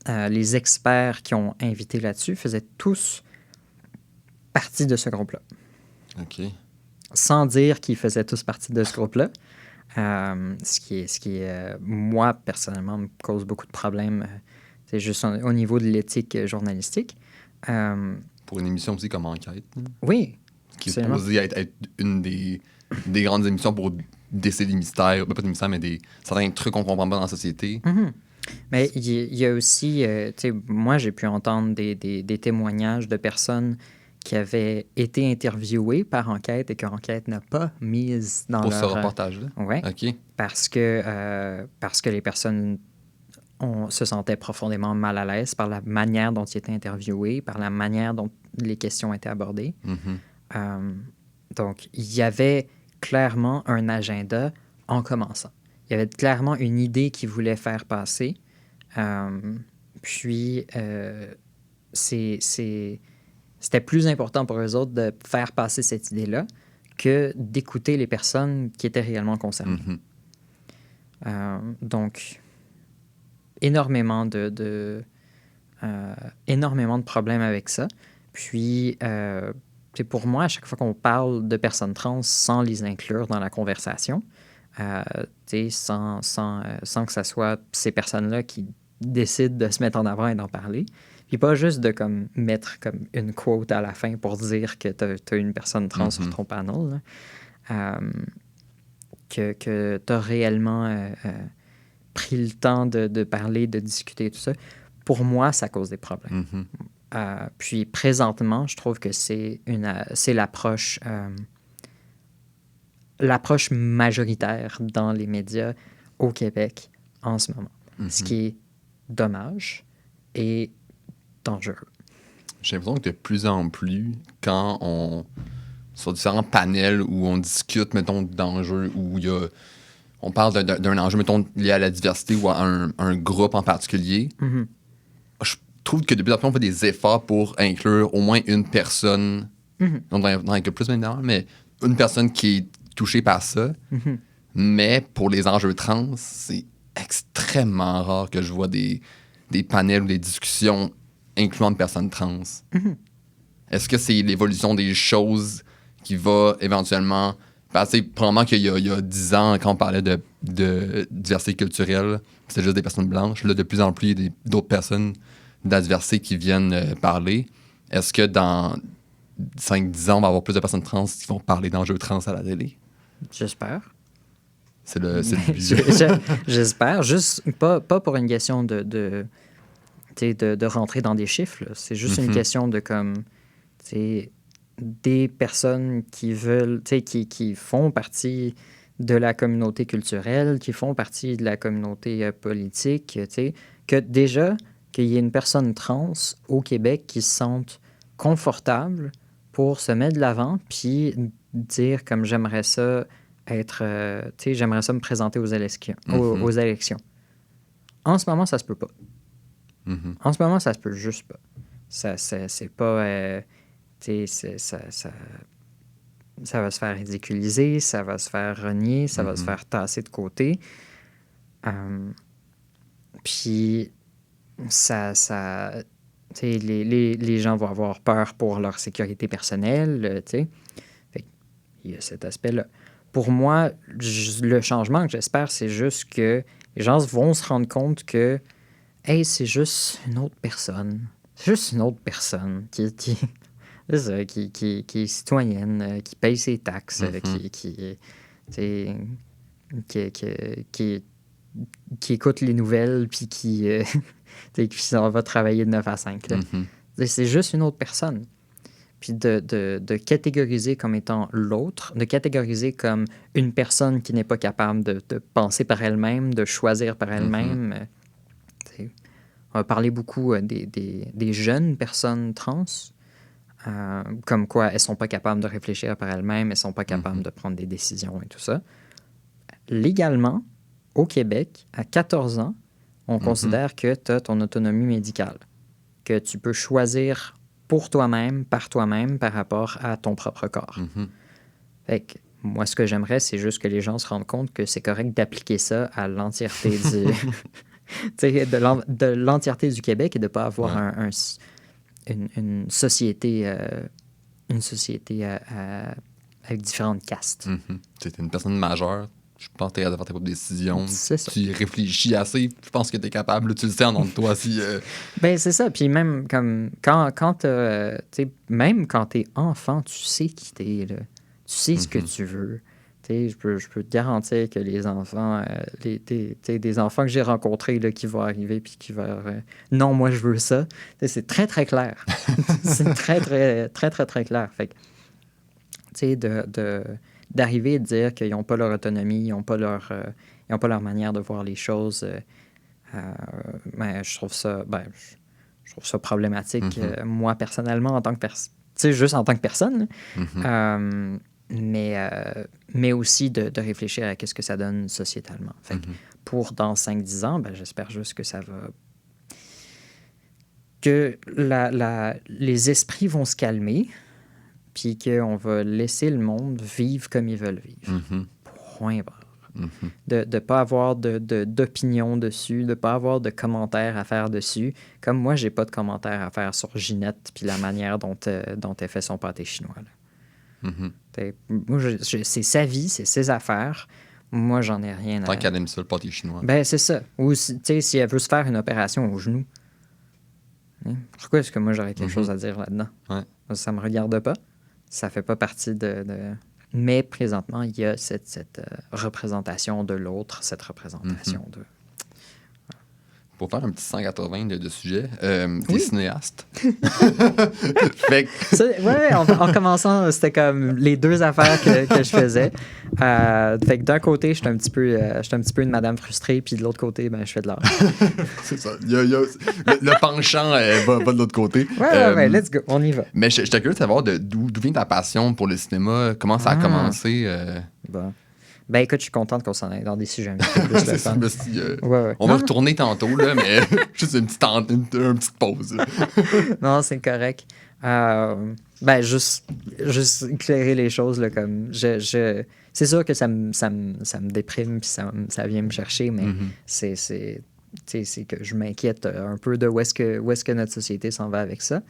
les experts qui ont invité là-dessus, faisaient tous partie de ce groupe-là. OK. Sans dire qu'ils faisaient tous partie de ce groupe-là. Ce qui moi, personnellement, me cause beaucoup de problèmes. C'est juste au niveau de l'éthique journalistique. Pour une émission aussi comme Enquête. Oui. Qui est supposée être une des grandes émissions pour déceler des mystères. Pas des mystères, mais certains trucs qu'on comprend pas dans la société. Mais il y a aussi... moi, j'ai pu entendre des témoignages de personnes qui avaient été interviewées par Enquête et qu'Enquête n'a pas mise dans pour leur... ce reportage-là? Oui. OK. Parce que les personnes se sentaient profondément mal à l'aise par la manière dont ils étaient interviewés, par la manière dont les questions étaient abordées. Donc, il y avait clairement un agenda en commençant. Il y avait clairement une idée qu'ils voulaient faire passer. Puis, c'était plus important pour eux autres de faire passer cette idée-là que d'écouter les personnes qui étaient réellement concernées. Donc, énormément de problèmes avec ça. Puis, pour moi, à chaque fois qu'on parle de personnes trans sans les inclure dans la conversation, sans que ce soit ces personnes-là qui décident de se mettre en avant et d'en parler, puis pas juste de mettre comme une quote à la fin pour dire que tu as une personne trans sur ton panel, là, que tu as réellement pris le temps de parler, de discuter, tout ça. Pour moi, ça cause des problèmes. Puis présentement, je trouve que c'est l'approche majoritaire dans les médias au Québec en ce moment. Ce qui est dommage et dangereux. J'ai l'impression que de plus en plus, quand sur différents panels où on discute, mettons, d'enjeux, où on parle d'un enjeu, mettons, lié à la diversité ou à un groupe en particulier, je trouve que de plus en plus, on fait des efforts pour inclure au moins une personne, donc dans un cas plus évidemment, mais une personne qui est touchée par ça. Mais pour les enjeux trans, c'est extrêmement rare que je vois des panels ou des discussions incluant de personnes trans. Est-ce que c'est l'évolution des choses qui va éventuellement passer? Probablement qu'il y a 10 ans, quand on parlait de diversité culturelle, c'était juste des personnes blanches. Là, de plus en plus, il y a d'autres personnes de la diversité qui viennent parler. Est-ce que dans 5-10 ans, on va avoir plus de personnes trans qui vont parler d'enjeux trans à la télé? J'espère. C'est le but. J'espère. Juste pas pour une question de rentrer dans des chiffres. Là. C'est juste une question de des personnes qui veulent, qui font partie de la communauté culturelle, qui font partie de la communauté politique, que déjà, qu'il y ait une personne trans au Québec qui se sente confortable pour se mettre de l'avant puis dire comme j'aimerais ça être... tu sais, j'aimerais ça me présenter aux élections. Aux élections. En ce moment, ça se peut pas. Mhm. En ce moment, ça se peut juste pas. C'est pas... tu sais, ça va se faire ridiculiser, ça va se faire renier, ça va se faire tasser de côté. Puis, tu sais, les gens vont avoir peur pour leur sécurité personnelle, tu sais. Fait qu'il y a cet aspect-là. Pour moi, le changement que j'espère, c'est juste que les gens vont se rendre compte que, hey, c'est juste une autre personne. C'est juste une autre personne c'est ça, qui est citoyenne, qui paye ses taxes, qui écoute les nouvelles, puis qui s'en va travailler de 9 à 5. Là. C'est juste une autre personne. Puis de catégoriser comme étant l'autre, de catégoriser comme une personne qui n'est pas capable de penser par elle-même, de choisir par elle-même. On va parler beaucoup des jeunes personnes trans, comme quoi elles ne sont pas capables de réfléchir par elles-mêmes, elles ne sont pas capables de prendre des décisions et tout ça. Légalement, au Québec, à 14 ans, on considère que tu as ton autonomie médicale, que tu peux choisir pour toi-même, par rapport à ton propre corps. Fait que moi, ce que j'aimerais, c'est juste que les gens se rendent compte que c'est correct d'appliquer ça à l'entièreté de l'entièreté du Québec et de ne pas avoir une société, avec différentes castes. Tu es une personne majeure. Je pense que tu es capable de faire tes propres décisions. C'est ça. Tu réfléchis assez. Je pense que tu es capable. Tu le sais en nom de toi. Ben, c'est ça. Puis même comme quand même quand tu es enfant, tu sais qui tu es. Tu sais ce que tu veux. Je peux te garantir que les enfants, des enfants que j'ai rencontrés là, qui vont arriver puis qui vont non, moi, je veux ça. C'est très, très clair. C'est très, très, très, très, très clair. Fait que, d'arriver et de dire qu'ils n'ont pas leur autonomie, ils n'ont pas leur manière de voir les choses, je trouve ça problématique, moi, personnellement, en tant que personne. Juste en tant que personne. Mais aussi de réfléchir à ce que ça donne sociétalement. Fait que pour dans 5-10 ans, j'espère juste que ça va... que les esprits vont se calmer, puis qu'on va laisser le monde vivre comme ils veulent vivre. Point barre. De ne pas avoir d'opinion dessus, de ne pas avoir de commentaires à faire dessus. Comme moi, j'ai pas de commentaires à faire sur Ginette puis la manière dont elle fait son pâté chinois. Là. Moi, c'est sa vie, c'est ses affaires. Moi, j'en ai rien à... Tant qu'elle aime ça, le pâté chinois. Ben, c'est ça. Ou, si elle veut se faire une opération au genou, pourquoi est-ce que moi, j'aurais quelque chose à dire là-dedans? Ouais. Ça me regarde pas. Ça fait pas partie de... Mais présentement, il y a cette représentation de l'autre, cette représentation de... Pour faire un petit 180 de sujet, t'es cinéaste. Fait que... en commençant, c'était comme les deux affaires que je faisais. Fait que d'un côté, j'étais un petit peu une madame frustrée, puis de l'autre côté, je fais de l'art. C'est ça. Le penchant va de l'autre côté. Ouais, let's go, on y va. Mais j'étais curieux de savoir d'où vient ta passion pour le cinéma, comment ça a commencé. Bon. Ben écoute, je suis contente qu'on s'en aille dans des sujets un petit peu plus le fun. On va retourner tantôt, là, mais juste une petite pause. Non, c'est correct. Juste éclairer les choses, là, comme c'est sûr que ça me déprime puis ça vient me chercher, mais c'est que je m'inquiète un peu de où est-ce que notre société s'en va avec ça.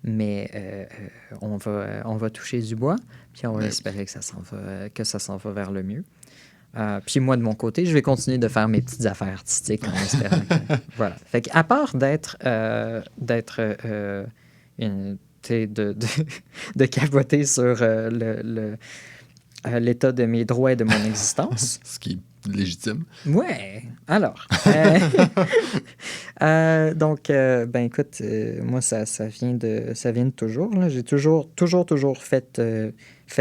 Mais on va toucher du bois, puis on va espérer que ça s'en va vers le mieux. Puis moi, de mon côté, je vais continuer de faire mes petites affaires artistiques en espérant que... Voilà. Fait qu'à part d'être de capoter sur l'état de mes droits et de mon existence. Ce qui est légitime. Ouais. Alors. Donc, écoute, moi, ça vient de toujours. Là. J'ai toujours fait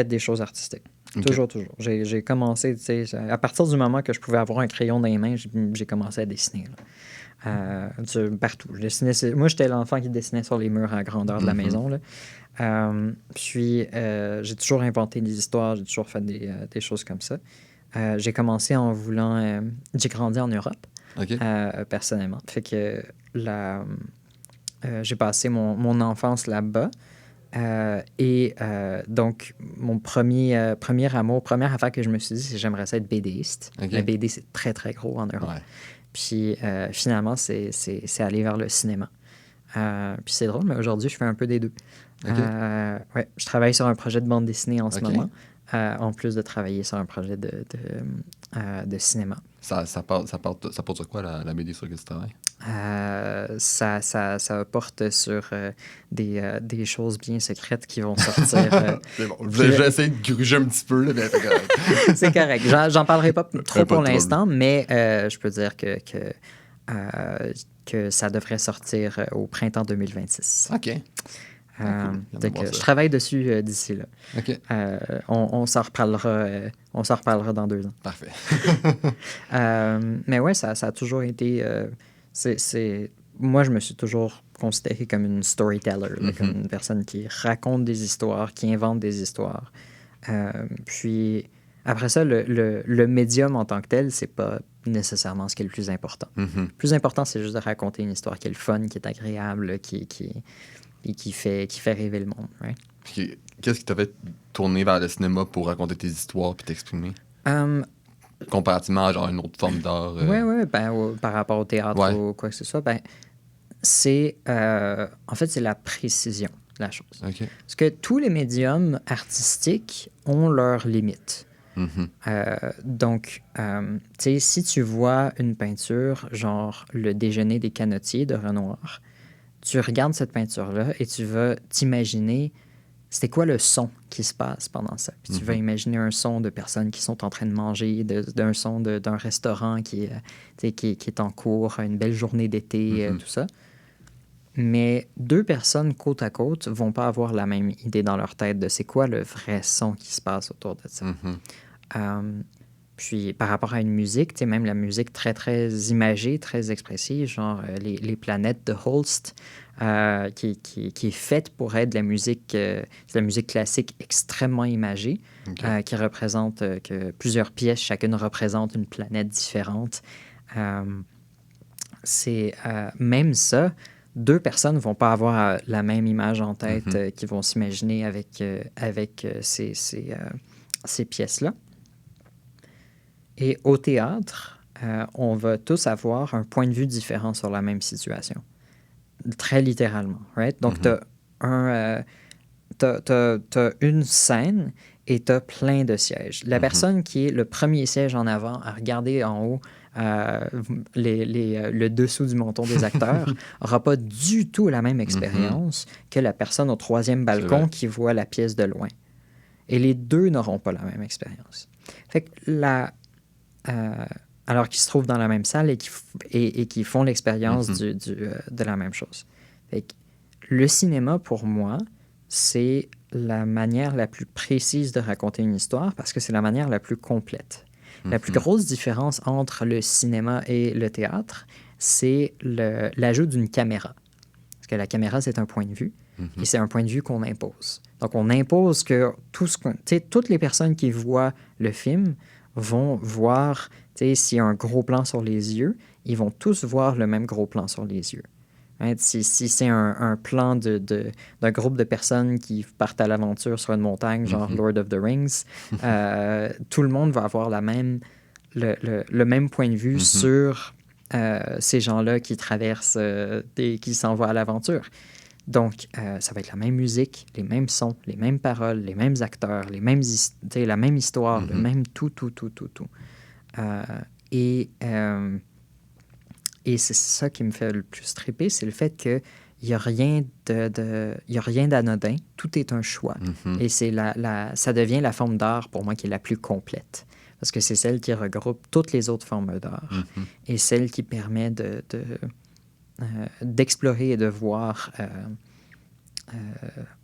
des choses artistiques. Okay. Toujours. J'ai commencé, tu sais, à partir du moment que je pouvais avoir un crayon dans les mains, j'ai commencé à dessiner. Partout. Moi, j'étais l'enfant qui dessinait sur les murs à la grandeur de la maison. Là. Puis, j'ai toujours inventé des histoires, j'ai toujours fait des choses comme ça. J'ai commencé en voulant... j'ai grandi en Europe, OK. personnellement. Fait que j'ai passé mon enfance là-bas. Donc, mon premier amour, première affaire que je me suis dit, c'est que j'aimerais ça être BDiste. OK. La BD, c'est très, très gros en Europe. Ouais. Puis, finalement, c'est aller vers le cinéma. Puis c'est drôle, mais aujourd'hui, je fais un peu des deux. OK. Ouais, je travaille sur un projet de bande dessinée en ce OK. moment, en plus de travailler sur un projet de cinéma. Ça porte sur quoi, la BD sur laquelle tu travailles? Ça porte sur des choses bien secrètes qui vont sortir. C'est bon. J'ai essayé de gruger un petit peu, là, mais c'est correct. C'est correct. J'en parlerai pas trop Pas pour de l'instant, mais je peux dire que ça devrait sortir au printemps 2026. OK. Cool. Donc, je travaille dessus d'ici là. OK. On s'en reparlera dans 2 ans. Parfait. Mais ouais, ça a toujours été... Moi, je me suis toujours considéré comme une storyteller, là, comme une personne qui raconte des histoires, qui invente des histoires. Puis, après ça, le médium en tant que tel, c'est pas nécessairement ce qui est le plus important. Le plus important, c'est juste de raconter une histoire qui est le fun, qui est agréable, qui fait rêver le monde. Right? Puis, qu'est-ce qui t'a fait tourner vers le cinéma pour raconter tes histoires puis t'exprimer? Comparativement à genre une autre forme d'art. Oui, par rapport au théâtre ou quoi que ce soit, c'est en fait, c'est la précision de la chose. OK. Parce que tous les médiums artistiques ont leurs limites. Donc, tu sais, si tu vois une peinture, genre Le Déjeuner des canotiers de Renoir, tu regardes cette peinture-là et tu vas t'imaginer c'était quoi le son qui se passe pendant ça. Puis tu vas imaginer un son de personnes qui sont en train de manger, d'un son d'un restaurant qui est en cours, une belle journée d'été, tout ça. Mais 2 personnes côte à côte vont pas avoir la même idée dans leur tête de c'est quoi le vrai son qui se passe autour de ça. Puis par rapport à une musique, même la musique très, très imagée, très expressive, genre les planètes de Holst, qui est faite pour être de la musique classique extrêmement imagée, qui représente que plusieurs pièces, chacune représente une planète différente. C'est même ça, 2 personnes ne vont pas avoir la même image en tête qu'ils vont s'imaginer avec ces pièces-là. Et au théâtre, on va tous avoir un point de vue différent sur la même situation. Très littéralement, right? Donc, t'as une scène et t'as plein de sièges. La personne qui est le premier siège en avant à regarder en haut le dessous du menton des acteurs n'aura pas du tout la même expérience que la personne au 3e balcon qui voit la pièce de loin. Et les 2 n'auront pas la même expérience. Fait que alors qu'ils se trouvent dans la même salle et qui font l'expérience de la même chose. Fait que le cinéma, pour moi, c'est la manière la plus précise de raconter une histoire parce que c'est la manière la plus complète. La plus grosse différence entre le cinéma et le théâtre, c'est l'ajout d'une caméra. Parce que la caméra, c'est un point de vue et c'est un point de vue qu'on impose. Donc, on impose que toutes les personnes qui voient le film vont voir, s'il y a un gros plan sur les yeux, ils vont tous voir le même gros plan sur les yeux. Hein? Si c'est un plan d'un groupe de personnes qui partent à l'aventure sur une montagne, genre Lord of the Rings, tout le monde va avoir le même point de vue sur ces gens-là qui traversent, qui s'envoient à l'aventure. Donc, ça va être la même musique, les mêmes sons, les mêmes paroles, les mêmes acteurs, la même histoire, le même tout. Et c'est ça qui me fait le plus triper, c'est le fait qu'il n'y a rien d'anodin, tout est un choix. Et ça devient la forme d'art, pour moi, qui est la plus complète. Parce que c'est celle qui regroupe toutes les autres formes d'art. Et celle qui permet d'explorer et de voir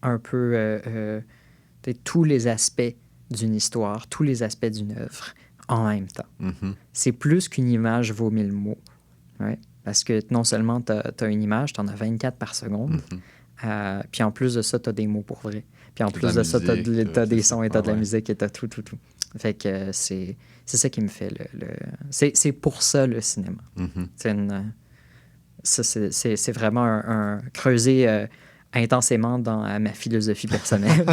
un peu tous les aspects d'une histoire, tous les aspects d'une œuvre en même temps. C'est plus qu'une image vaut 1000 mots. Right? Parce que non seulement tu as une image, tu en as 24 par seconde, puis en plus de ça, tu as des mots pour vrai. Puis en plus de ça, tu as des sons et tu as de la musique et tu as tout. Fait que c'est ça qui me fait c'est pour ça le cinéma. C'est vraiment un creuser intensément dans ma philosophie personnelle.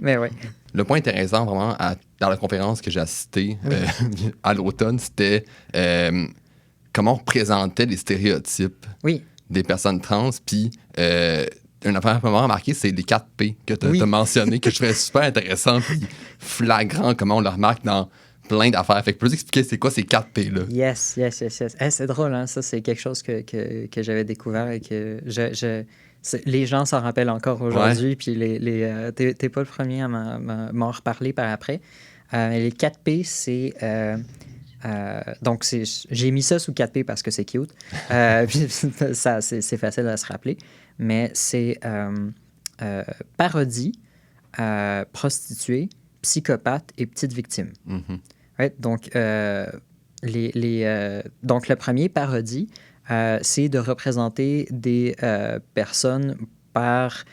Mais ouais. Le point intéressant, vraiment, dans la conférence que j'ai assistée à l'automne, c'était comment on représentait les stéréotypes des personnes trans. Puis, une affaire vraiment remarquée, c'est les 4 P que tu as mentionné, que je trouvais super intéressant puis flagrant, comment on le remarque dans plein d'affaires. Fait que peux-tu expliquer c'est quoi ces 4 P-là? Yes. C'est drôle, hein? Ça, c'est quelque chose que j'avais découvert et que les gens s'en rappellent encore aujourd'hui, puis t'es pas le premier à m'en reparler par après. Les 4 P, c'est... donc, j'ai mis ça sous 4 P parce que c'est cute. Puis ça, c'est facile à se rappeler. Mais c'est parodie, prostituée, psychopathe et petite victime. Right? Donc, donc, le premier, parodie, c'est de représenter des personnes par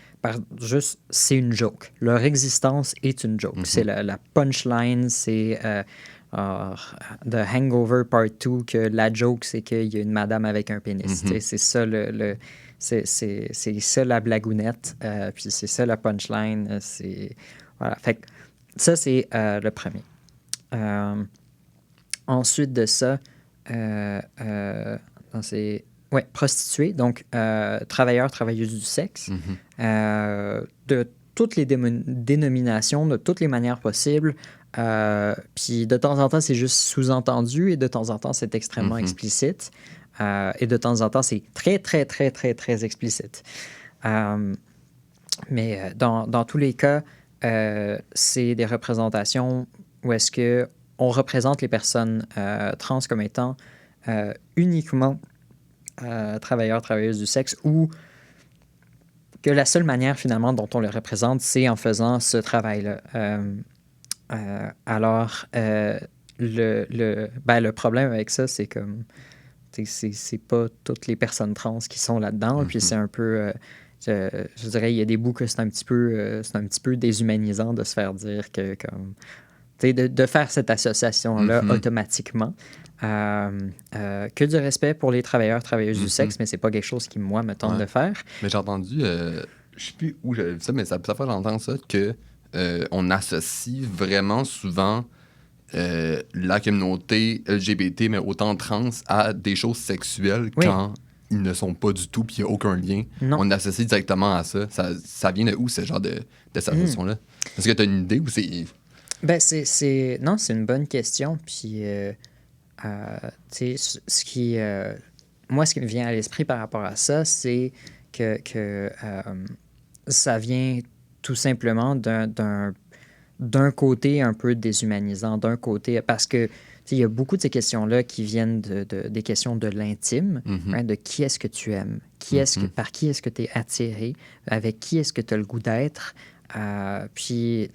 juste, c'est une joke. Leur existence est une joke. C'est la punchline, c'est The Hangover Part 2, que la joke, c'est qu'il y a une madame avec un pénis. C'est ça c'est ça la blagounette, puis c'est ça la punchline. Voilà. Fait que ça, c'est le premier. Ensuite de ça, c'est prostituée, donc travailleurs, travailleuses du sexe, de toutes les dénominations, de toutes les manières possibles. Puis de temps en temps, c'est juste sous-entendu et de temps en temps, c'est extrêmement explicite. Et de temps en temps, c'est très, très, très, très, très explicite. Mais dans tous les cas, c'est des représentations où est-ce qu'on représente les personnes trans comme étant uniquement travailleurs, travailleuses du sexe, ou que la seule manière finalement dont on les représente, c'est en faisant ce travail-là. Alors, le problème avec ça, c'est comme c'est pas toutes les personnes trans qui sont là-dedans, puis c'est un peu... je dirais, il y a des bouts que c'est un petit peu déshumanisant de se faire dire que, comme... De faire cette association-là automatiquement. Que du respect pour les travailleurs, travailleuses du sexe, mais c'est pas quelque chose qui, moi, me tente de faire. Mais j'ai entendu, je sais plus où j'avais vu ça, mais ça fait j'entends ça, que on associe vraiment souvent la communauté LGBT, mais autant trans, à des choses sexuelles quand ils ne sont pas du tout, puis il n'y a aucun lien. Non. On associe directement à ça. Ça vient de où, ce genre de association-là? Est-ce que tu as une idée ou c'est... Ben, non, c'est une bonne question. Puis, tu sais, moi, ce qui me vient à l'esprit par rapport à ça, c'est que ça vient tout simplement d'un côté un peu déshumanisant, d'un côté, parce que il y a beaucoup de ces questions-là qui viennent des questions de l'intime, hein, de qui est-ce que tu aimes, par qui est-ce que tu es attiré, avec qui est-ce que tu as le goût d'être, puis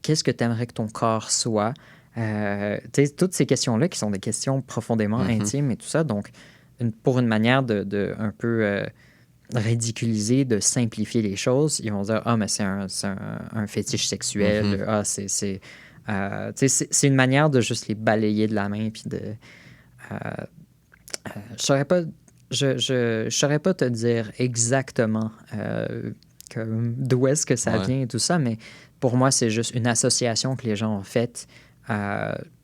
qu'est-ce que tu aimerais que ton corps soit. Toutes ces questions-là qui sont des questions profondément intimes et tout ça, donc pour une manière de un peu ridiculiser, de simplifier les choses, ils vont dire « Ah, mais c'est un fétiche sexuel. Ah, c'est une manière de juste les balayer de la main. Puis de... je saurais pas te dire exactement d'où est-ce que ça vient et tout ça, mais pour moi, c'est juste une association que les gens ont faite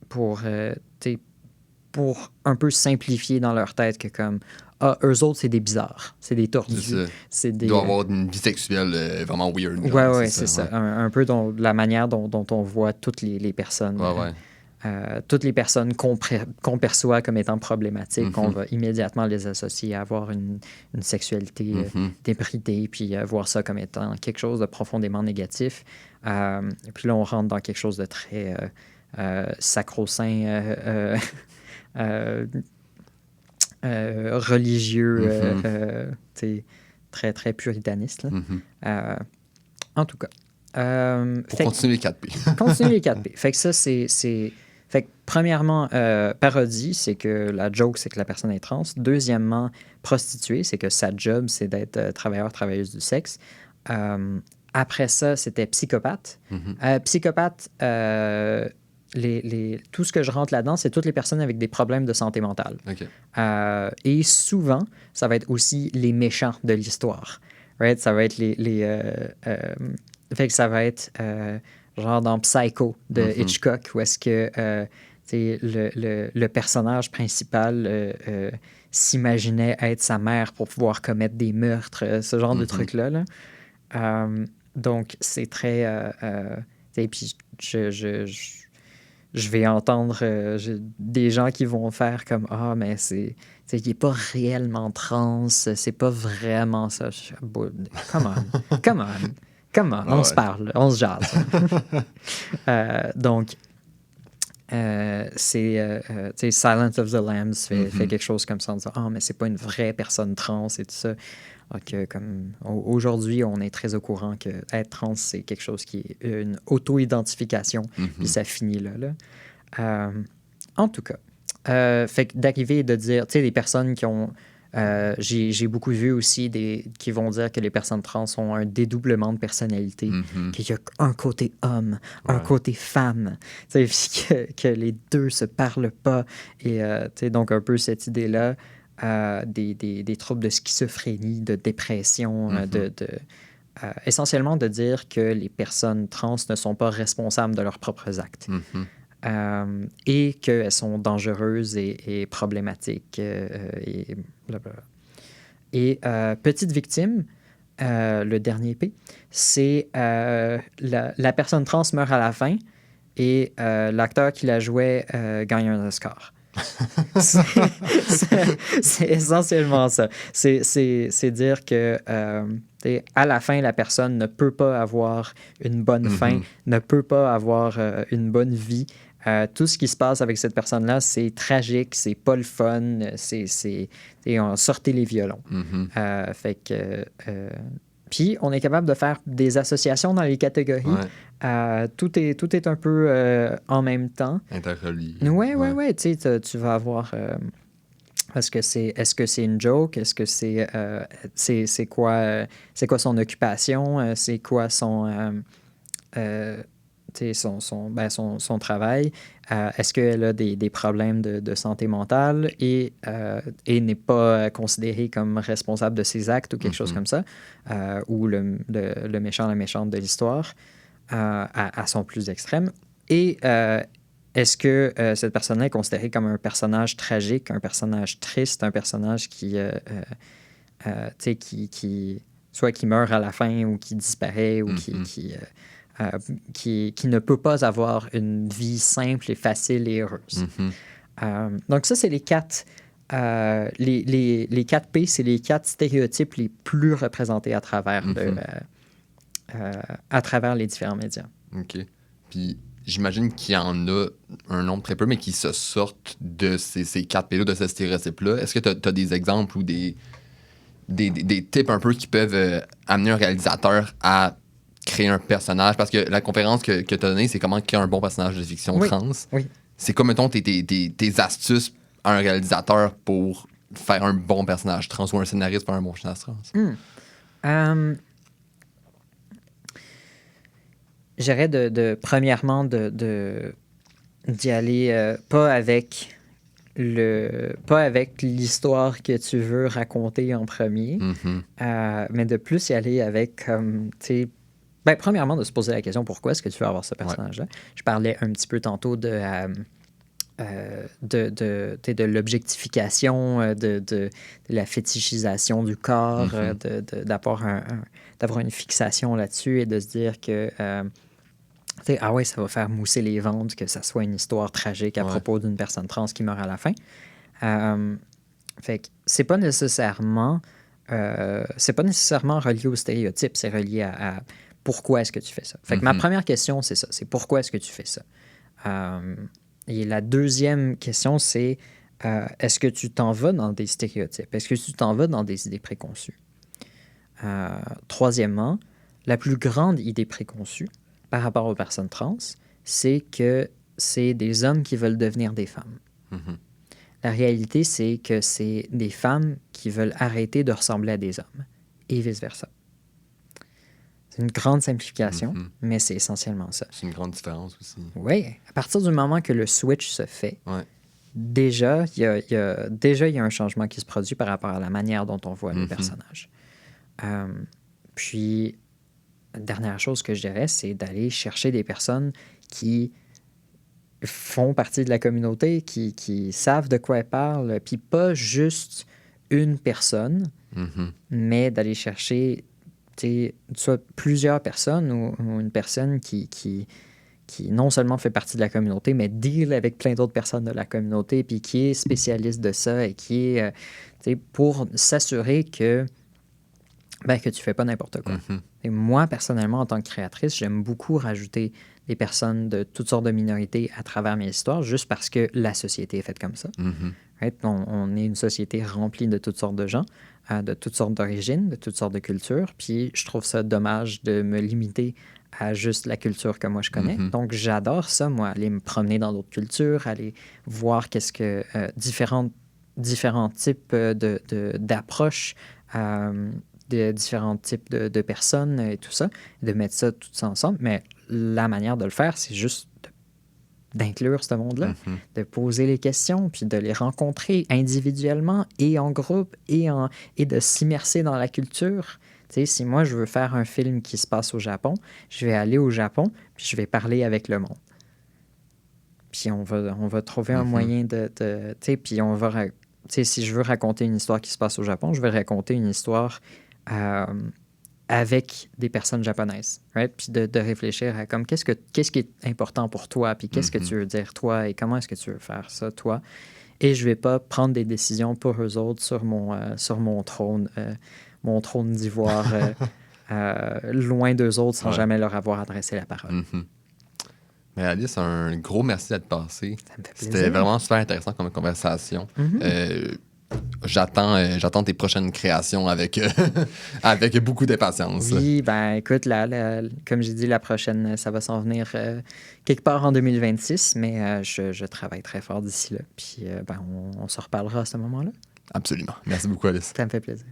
pour un peu simplifier dans leur tête que comme eux autres, c'est des bizarres, c'est des tordus. Ils doivent avoir une vie sexuelle vraiment weird. Oui, c'est ça. Un peu la manière dont on voit toutes les personnes. Toutes les personnes qu'on perçoit comme étant problématiques, on va immédiatement les associer à avoir une sexualité débridée, puis voir ça comme étant quelque chose de profondément négatif. Puis là, on rentre dans quelque chose de très sacro-saint, religieux, très, très puritaniste. Là. En tout cas. Pour continuer les 4P. Continuer les 4P. Fait que ça, c'est Fait que, premièrement, parodie, c'est que la joke, c'est que la personne est trans. Deuxièmement, prostituée, c'est que sa job, c'est d'être travailleur, travailleuse du sexe. Après ça, c'était psychopathe. Psychopathe, tout ce que je rentre là-dedans, c'est toutes les personnes avec des problèmes de santé mentale. OK. Et souvent, ça va être aussi les méchants de l'histoire. Right? Ça va être fait que ça va être genre dans Psycho de Hitchcock, où est-ce que le personnage principal s'imaginait être sa mère pour pouvoir commettre des meurtres, ce genre de trucs-là. Là. Donc, c'est très... puis je vais entendre des gens qui vont faire comme « Ah, mais il n'est pas réellement trans, c'est pas vraiment ça. » Come on, on se parle, on se jase. Donc, c'est Silence of the Lambs fait quelque chose comme ça en disant « Ah, mais c'est pas une vraie personne trans et tout ça. » Donc, aujourd'hui, on est très au courant que être trans, c'est quelque chose qui est une auto-identification, puis ça finit là. En tout cas, fait que d'arriver et de dire, tu sais, les personnes qui ont... j'ai beaucoup vu aussi qui vont dire que les personnes trans ont un dédoublement de personnalité, qu'il y a un côté homme, un côté femme, tu sais, que les deux se parlent pas. Et tu sais, donc un peu cette idée-là, des troubles de schizophrénie, de dépression, essentiellement de dire que les personnes trans ne sont pas responsables de leurs propres actes. Et qu'elles sont dangereuses et problématiques. Et blablabla. Et Petite victime, le dernier P, c'est la personne trans meurt à la fin et l'acteur qui la jouait gagne un Oscar. C'est essentiellement ça. C'est dire que à la fin, la personne ne peut pas avoir une bonne fin, ne peut pas avoir une bonne vie. Tout ce qui se passe avec cette personne-là, c'est tragique, c'est pas le fun, on sortait les violons. Fait que... Puis, on est capable de faire des associations dans les catégories. Tout est un peu en même temps. Interrelié. Oui. Tu vas avoir... est-ce que c'est une joke? Est-ce que c'est quoi son occupation? C'est quoi son travail? Est-ce qu'elle a des problèmes de santé mentale et n'est pas considérée comme responsable de ses actes ou quelque chose comme ça? Ou le méchant, la méchante de l'histoire à son plus extrême? Et est-ce que cette personne-là est considérée comme un personnage tragique, un personnage triste, un personnage qui soit qui meurt à la fin ou qui disparaît ou qui ne peut pas avoir une vie simple et facile et heureuse. Donc ça, c'est les quatre... les 4 P, c'est les 4 stéréotypes les plus représentés à travers les différents médias. OK. Puis j'imagine qu'il y en a un nombre très peu, mais qui se sortent de ces 4 P-là, de ce stéréotype-là. Est-ce que tu as des exemples ou des types un peu qui peuvent amener un réalisateur à créer un personnage? Parce que la conférence que tu as donnée, c'est comment créer un bon personnage de fiction trans. Oui. C'est quoi, mettons, tes astuces à un réalisateur pour faire un bon personnage trans ou un scénariste pour faire un bon personnage trans? J'irais premièrement d'y aller pas avec l'histoire que tu veux raconter en premier, mais de plus y aller avec premièrement de se poser la question pourquoi est-ce que tu veux avoir ce personnage-là. Je parlais un petit peu tantôt de l'objectification, de la fétichisation du corps, d'avoir une fixation là-dessus et de se dire que ah ouais, ça va faire mousser les ventes que ça soit une histoire tragique à propos d'une personne trans qui meurt à la fin. Fait que c'est pas nécessairement relié au stéréotype, c'est relié à pourquoi est-ce que tu fais ça. Fait que ma première question, c'est ça, c'est pourquoi est-ce que tu fais ça. Et la deuxième question, c'est est-ce que tu t'en vas dans des stéréotypes? Est-ce que tu t'en vas dans des idées préconçues? Troisièmement, la plus grande idée préconçue par rapport aux personnes trans, c'est que c'est des hommes qui veulent devenir des femmes. Mhm. La réalité, c'est que c'est des femmes qui veulent arrêter de ressembler à des hommes et vice-versa. C'est une grande simplification, mais c'est essentiellement ça. C'est une grande différence aussi. Oui, à partir du moment que le switch se fait, Ouais. déjà, il y a un changement qui se produit par rapport à la manière dont on voit les personnages. Puis, la dernière chose que je dirais, c'est d'aller chercher des personnes qui font partie de la communauté, qui savent de quoi elles parlent, puis pas juste une personne, mais d'aller chercher soit plusieurs personnes ou une personne qui non seulement fait partie de la communauté, mais deal avec plein d'autres personnes de la communauté, puis qui est spécialiste de ça et qui est pour s'assurer que tu ne fais pas n'importe quoi. Et moi, personnellement, en tant que créatrice, j'aime beaucoup rajouter des personnes de toutes sortes de minorités à travers mes histoires, juste parce que la société est faite comme ça. Right? On est une société remplie de toutes sortes de gens, de toutes sortes d'origines, de toutes sortes de cultures, puis je trouve ça dommage de me limiter à juste la culture que moi je connais. Donc, j'adore ça, moi, aller me promener dans d'autres cultures, aller voir qu'est-ce que différents types d'approches, de différents types de personnes et tout ça, de mettre ça tout ça ensemble. Mais la manière de le faire, c'est juste d'inclure ce monde-là, de poser les questions, puis de les rencontrer individuellement et en groupe et de s'immerser dans la culture. Tu sais, si moi, je veux faire un film qui se passe au Japon, je vais aller au Japon, puis je vais parler avec le monde. Puis on va trouver un moyen de tu sais, puis on va... Tu sais, si je veux raconter une histoire qui se passe au Japon, je vais raconter une histoire avec des personnes japonaises, right? Puis de réfléchir à comme qu'est-ce qui est important pour toi, puis qu'est-ce que tu veux dire toi, et comment est-ce que tu veux faire ça toi. Et je vais pas prendre des décisions pour eux autres sur mon trône d'ivoire, loin d'eux autres sans jamais leur avoir adressé la parole. Mais Alice, un gros merci d'être passé. Ça me fait C'était plaisir. vraiment super intéressant comme conversation. J'attends tes prochaines créations avec, avec beaucoup d'impatience. Oui, ben écoute, comme j'ai dit, la prochaine, ça va s'en venir quelque part en 2026, mais je travaille très fort d'ici là. Puis on se reparlera à ce moment-là. Absolument. Merci beaucoup, Alice. Ça me fait plaisir.